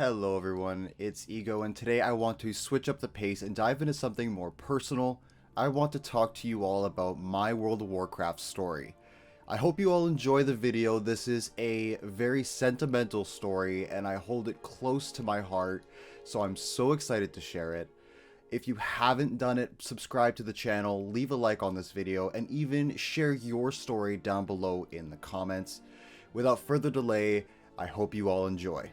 Hello everyone, it's Ego, and today I want to switch up the pace and dive into something more personal. I want to talk to you all about my World of Warcraft story. I hope you all enjoy the video. This is a very sentimental story and I hold it close to my heart, so I'm so excited to share it. If you haven't done it, subscribe to the channel, leave a like on this video, and even share your story down below in the comments. Without further delay, I hope you all enjoy.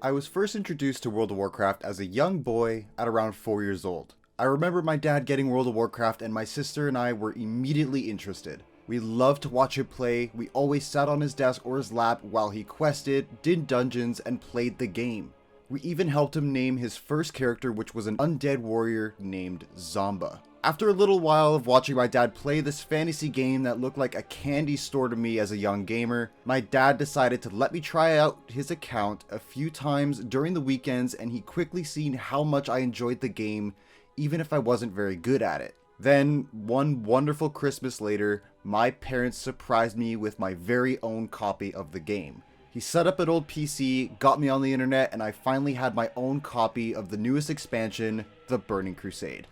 I was first introduced to World of Warcraft as a young boy at around 4 years old. I remember my dad getting World of Warcraft and my sister and I were immediately interested. We loved to watch him play. We always sat on his desk or his lap while he quested, did dungeons, and played the game. We even helped him name his first character, which was an undead warrior named Zomba. After a little while of watching my dad play this fantasy game that looked like a candy store to me as a young gamer, my dad decided to let me try out his account a few times during the weekends, and he quickly seen how much I enjoyed the game even if I wasn't very good at it. Then, one wonderful Christmas later, my parents surprised me with my very own copy of the game. He set up an old PC, got me on the internet, and I finally had my own copy of the newest expansion, The Burning Crusade.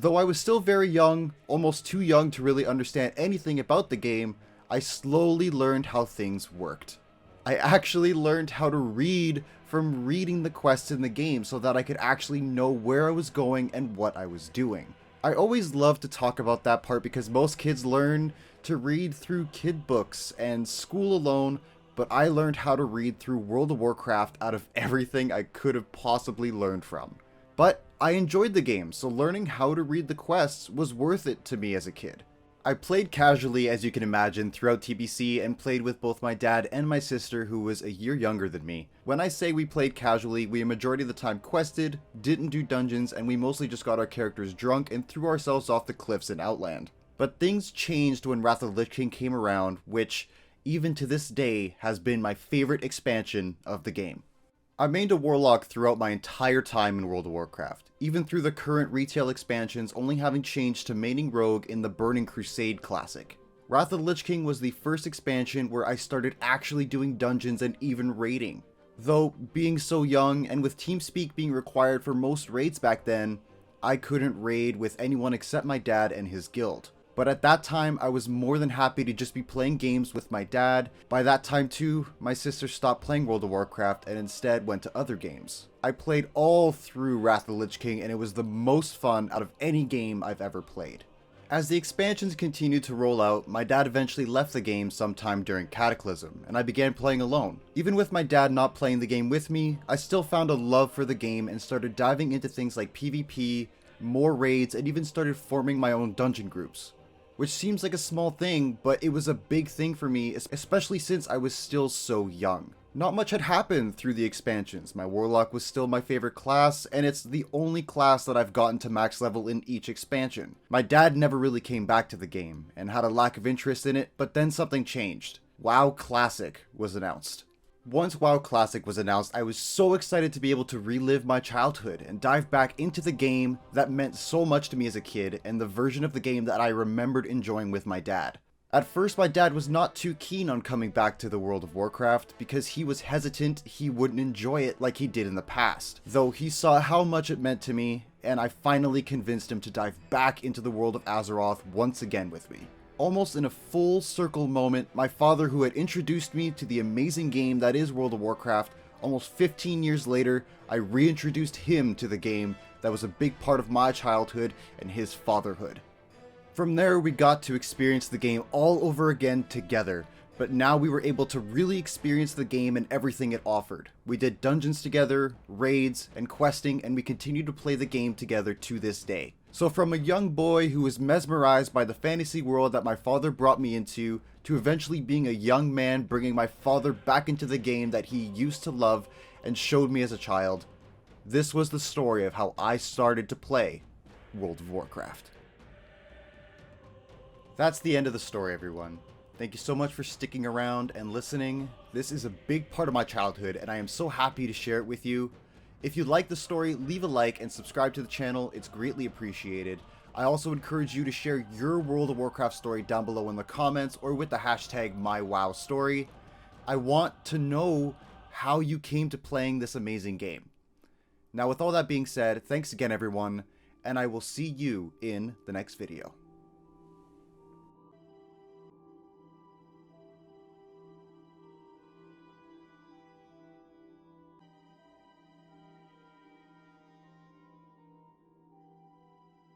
Though I was still very young, almost too young to really understand anything about the game, I slowly learned how things worked. I actually learned how to read from reading the quests in the game so that I could actually know where I was going and what I was doing. I always love to talk about that part because most kids learn to read through kid books and school alone, but I learned how to read through World of Warcraft out of everything I could have possibly learned from. But I enjoyed the game, so learning how to read the quests was worth it to me as a kid. I played casually, as you can imagine, throughout TBC and played with both my dad and my sister, who was a year younger than me. When I say we played casually, we a majority of the time quested, didn't do dungeons, and we mostly just got our characters drunk and threw ourselves off the cliffs in Outland. But things changed when Wrath of the Lich King came around, which, even to this day, has been my favorite expansion of the game. I mained a Warlock throughout my entire time in World of Warcraft, even through the current retail expansions only having changed to maining Rogue in the Burning Crusade Classic. Wrath of the Lich King was the first expansion where I started actually doing dungeons and even raiding. Though, being so young and with TeamSpeak being required for most raids back then, I couldn't raid with anyone except my dad and his guild. But at that time, I was more than happy to just be playing games with my dad. By that time too, my sister stopped playing World of Warcraft and instead went to other games. I played all through Wrath of the Lich King and it was the most fun out of any game I've ever played. As the expansions continued to roll out, my dad eventually left the game sometime during Cataclysm, and I began playing alone. Even with my dad not playing the game with me, I still found a love for the game and started diving into things like PvP, more raids, and even started forming my own dungeon groups. Which seems like a small thing, but it was a big thing for me, especially since I was still so young. Not much had happened through the expansions. My Warlock was still my favorite class, and it's the only class that I've gotten to max level in each expansion. My dad never really came back to the game, and had a lack of interest in it, but then something changed. WoW Classic was announced. Once WoW Classic was announced, I was so excited to be able to relive my childhood and dive back into the game that meant so much to me as a kid and the version of the game that I remembered enjoying with my dad. At first, my dad was not too keen on coming back to the World of Warcraft because he was hesitant he wouldn't enjoy it like he did in the past, though he saw how much it meant to me, and I finally convinced him to dive back into the world of Azeroth once again with me. Almost in a full circle moment, my father, who had introduced me to the amazing game that is World of Warcraft, almost 15 years later, I reintroduced him to the game that was a big part of my childhood and his fatherhood. From there, we got to experience the game all over again together, but now we were able to really experience the game and everything it offered. We did dungeons together, raids, and questing, and we continue to play the game together to this day. So from a young boy who was mesmerized by the fantasy world that my father brought me into, to eventually being a young man bringing my father back into the game that he used to love and showed me as a child, this was the story of how I started to play World of Warcraft. That's the end of the story, everyone. Thank you so much for sticking around and listening. This is a big part of my childhood, and I am so happy to share it with you. If you like the story, leave a like and subscribe to the channel. It's greatly appreciated. I also encourage you to share your World of Warcraft story down below in the comments or with the hashtag MyWowStory. I want to know how you came to playing this amazing game. Now, with all that being said, thanks again everyone, and I will see you in the next video.